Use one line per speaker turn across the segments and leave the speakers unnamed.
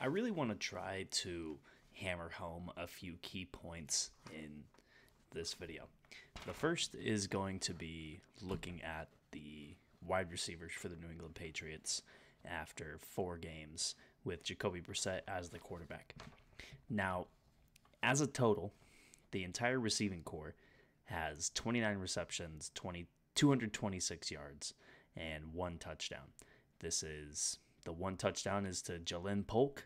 I really want to try to hammer home a few key points in this video. The first is going to be looking at the wide receivers for the New England Patriots after 4 games with Jacoby Brissett as the quarterback. Now, as a total, the entire receiving corps has 29 receptions, 226 yards, and 1 touchdown. The 1 touchdown is to Jalen Polk,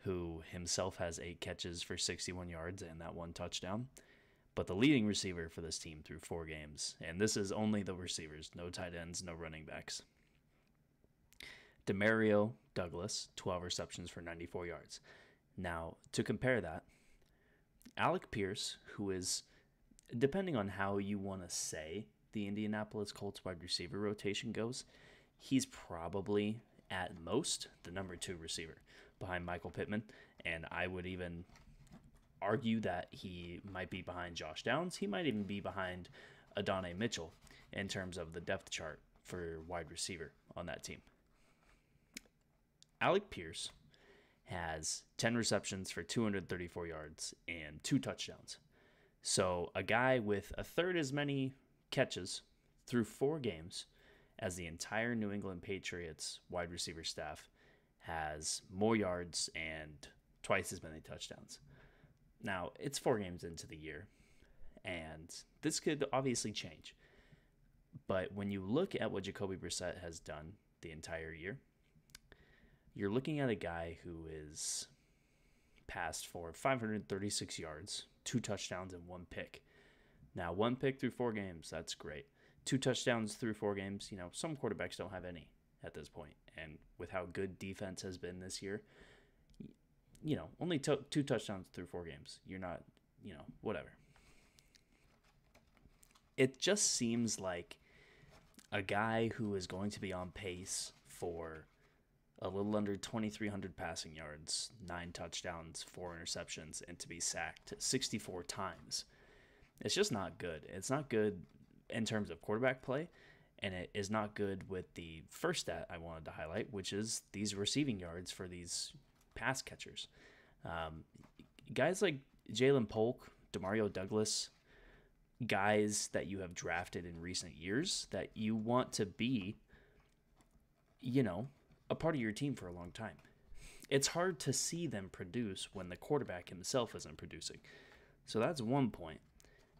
who himself has 8 catches for 61 yards and that 1 touchdown. But the leading receiver for this team through 4 games, and this is only the receivers, no tight ends, no running backs. Demario Douglas, 12 receptions for 94 yards. Now, to compare that, Alec Pierce, who is, depending on how you want to say the Indianapolis Colts wide receiver rotation goes, he's probably at most the number 2 receiver behind Michael Pittman, and I would even argue that he might be behind Josh Downs. He might even be behind Adonai Mitchell in terms of the depth chart for wide receiver on that team. Alec Pierce has 10 receptions for 234 yards and 2 touchdowns. So a guy with a third as many catches through 4 games as the entire New England Patriots wide receiver staff has more yards and twice as many touchdowns. Now, it's 4 games into the year, and this could obviously change. But when you look at what Jacoby Brissett has done the entire year, you're looking at a guy who is passed for 536 yards, 2 touchdowns, and 1 pick. Now, 1 pick through 4 games, that's great. 2 touchdowns through 4 games, some quarterbacks don't have any at this point. And with how good defense has been this year, only 2 touchdowns through 4 games. You're not, whatever. It just seems like a guy who is going to be on pace for a little under 2,300 passing yards, 9 touchdowns, 4 interceptions, and to be sacked 64 times. It's just not good. It's not good in terms of quarterback play, and it is not good with the first stat I wanted to highlight, which is these receiving yards for these pass catchers. Guys like Jalen Polk, Demario Douglas, guys that you have drafted in recent years that you want to be, a part of your team for a long time. It's hard to see them produce when the quarterback himself isn't producing. So that's one point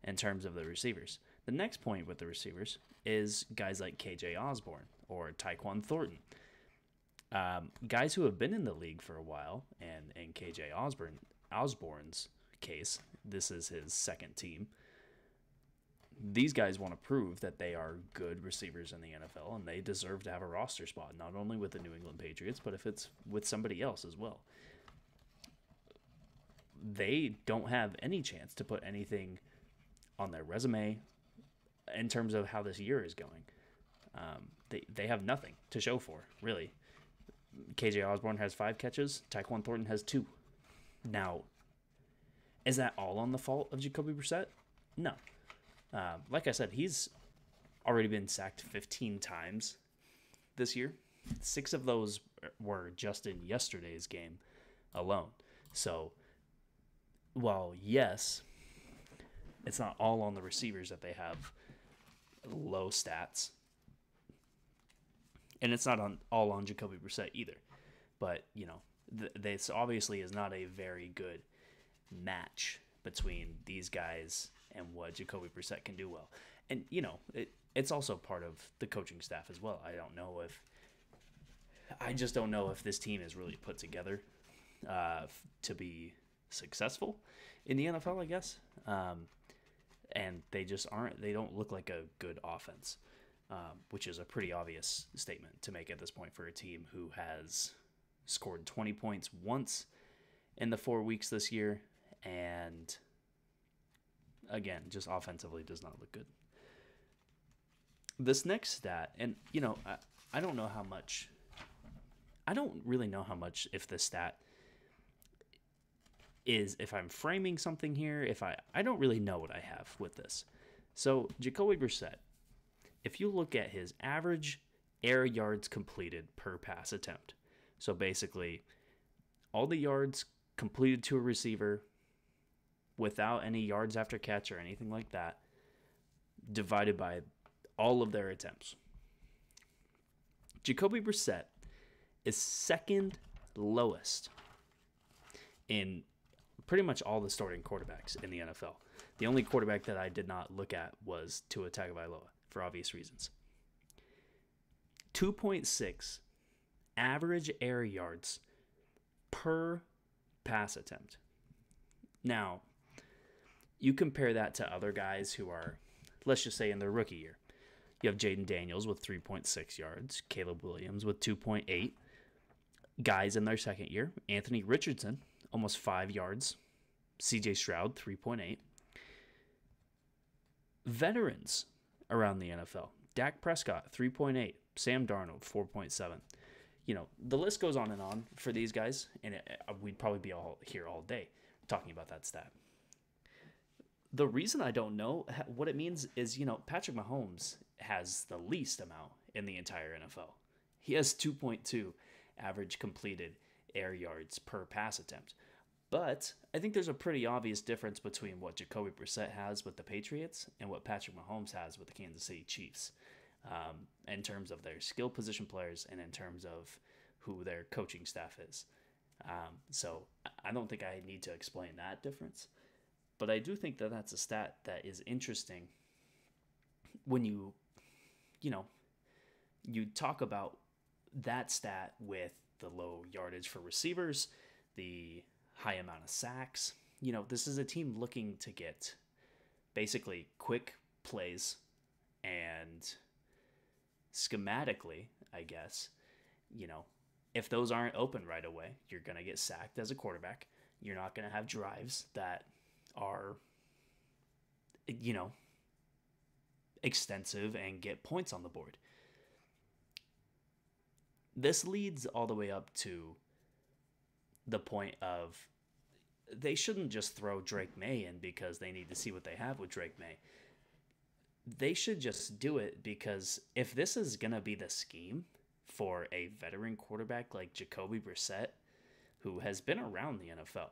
in terms of the receivers. The next point with the receivers is guys like KJ Osborne or Tyquan Thornton. Guys who have been in the league for a while, and in KJ Osborne's case, this is his second team. These guys want to prove that they are good receivers in the NFL, and they deserve to have a roster spot, not only with the New England Patriots, but if it's with somebody else as well. They don't have any chance to put anything on their resume in terms of how this year is going. They have nothing to show for, really. KJ Osborne has 5 catches. Tyquan Thornton has 2. Now, is that all on the fault of Jacoby Brissett? No. Like I said, he's already been sacked 15 times this year. 6 of those were just in yesterday's game alone. So, while yes, it's not all on the receivers that they have low stats, and it's not all on Jacoby Brissett either. But, this obviously is not a very good match between these guys and what Jacoby Brissett can do well. And, it's also part of the coaching staff as well. I just don't know if this team is really put together to be successful in the NFL, I guess. And they just aren't. They don't look like a good offense, which is a pretty obvious statement to make at this point for a team who has scored 20 points once in the 4 weeks this year, and again, just offensively does not look good. This next stat, and I don't know how much. I don't really know how much if this stat is, if I'm framing something here, I don't really know what I have with this. So Jacoby Brissett, if you look at his average air yards completed per pass attempt, so basically all the yards completed to a receiver without any yards after catch or anything like that, divided by all of their attempts. Jacoby Brissett is second lowest in pretty much all the starting quarterbacks in the NFL. The only quarterback that I did not look at was Tua Tagovailoa for obvious reasons. 2.6 average air yards per pass attempt. Now, you compare that to other guys who are, let's just say, in their rookie year. You have Jaden Daniels with 3.6 yards, Caleb Williams with 2.8. Guys in their second year, Anthony Richardson, almost 5 yards. CJ Stroud, 3.8. Veterans around the NFL. Dak Prescott, 3.8. Sam Darnold, 4.7. You know, the list goes on and on for these guys, and we'd probably be all here all day talking about that stat. The reason I don't know what it means is, you know, Patrick Mahomes has the least amount in the entire NFL. He has 2.2 average completed air yards per pass attempt. But I think there's a pretty obvious difference between what Jacoby Brissett has with the Patriots and what Patrick Mahomes has with the Kansas City Chiefs, in terms of their skill position players and in terms of who their coaching staff is. So I don't think I need to explain that difference. But I do think that that's a stat that is interesting when you talk about that stat with the low yardage for receivers, the high amount of sacks. You know, this is a team looking to get basically quick plays, and schematically, I guess, you know, if those aren't open right away, you're going to get sacked as a quarterback. You're not going to have drives that are, you know, extensive and get points on the board. This leads all the way up to the point of they shouldn't just throw Drake Maye in because they need to see what they have with Drake Maye. They should just do it because if this is going to be the scheme for a veteran quarterback like Jacoby Brissett, who has been around the NFL,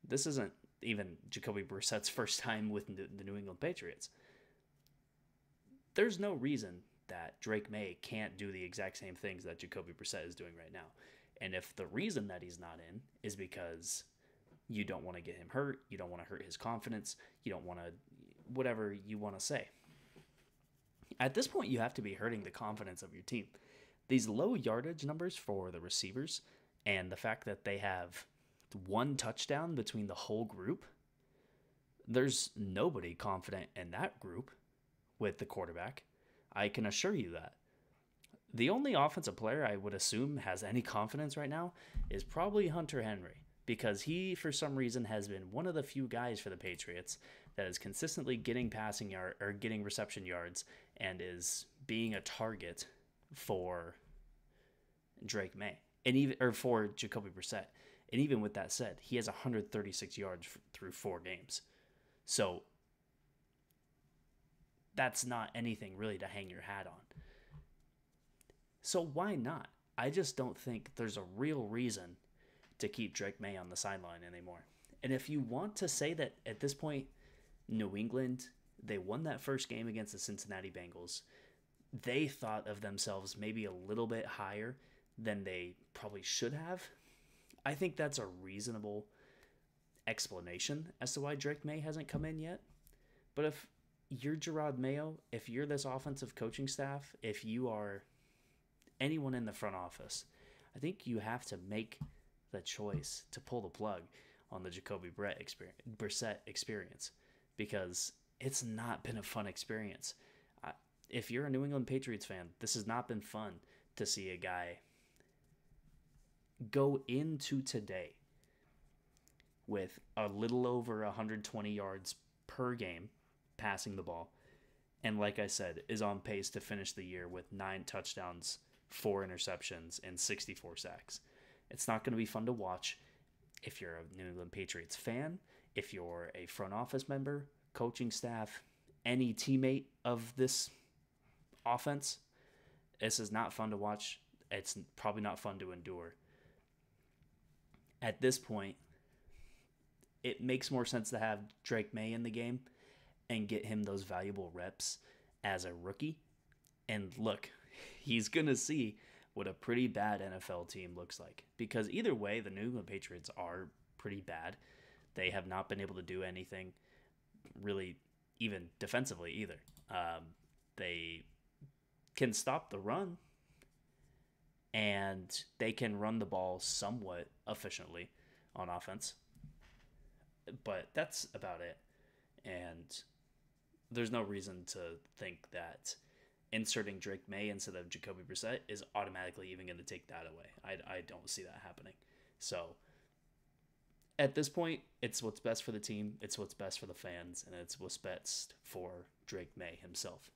this isn't even Jacoby Brissett's first time with the New England Patriots. There's no reason that Drake Maye can't do the exact same things that Jacoby Brissett is doing right now. And if the reason that he's not in is because you don't want to get him hurt, you don't want to hurt his confidence, you don't want to, whatever you want to say. At this point, you have to be hurting the confidence of your team. These low yardage numbers for the receivers and the fact that they have one touchdown between the whole group, there's nobody confident in that group with the quarterback. I can assure you that. The only offensive player I would assume has any confidence right now is probably Hunter Henry, because he, for some reason, has been one of the few guys for the Patriots that is consistently getting passing yard or getting reception yards and is being a target for Drake Maye and for Jacoby Brissett. And even with that said, he has 136 yards through 4 games. So that's not anything really to hang your hat on. So why not? I just don't think there's a real reason to keep Drake Maye on the sideline anymore. And if you want to say that at this point, New England, they won that first game against the Cincinnati Bengals, they thought of themselves maybe a little bit higher than they probably should have. I think that's a reasonable explanation as to why Drake Maye hasn't come in yet. But if you're Gerard Mayo, if you're this offensive coaching staff, if you are anyone in the front office, I think you have to make the choice to pull the plug on the Jacoby Brissett experience, because it's not been a fun experience. If you're a New England Patriots fan, this has not been fun to see a guy go into today with a little over 120 yards per game passing the ball, and like I said, is on pace to finish the year with 9 touchdowns, 4 interceptions, and 64 sacks. It's not going to be fun to watch if you're a New England Patriots fan, if you're a front office member, coaching staff, any teammate of this offense. This is not fun to watch. It's probably not fun to endure. At this point, it makes more sense to have Drake Maye in the game and get him those valuable reps as a rookie. And look, he's going to see what a pretty bad NFL team looks like. Because either way, the New England Patriots are pretty bad. They have not been able to do anything really, even defensively either. They can stop the run, and they can run the ball somewhat efficiently on offense. But that's about it. And there's no reason to think that inserting Drake Maye instead of Jacoby Brissett is automatically even going to take that away. I don't see that happening. So at this point, it's what's best for the team, it's what's best for the fans, and it's what's best for Drake Maye himself.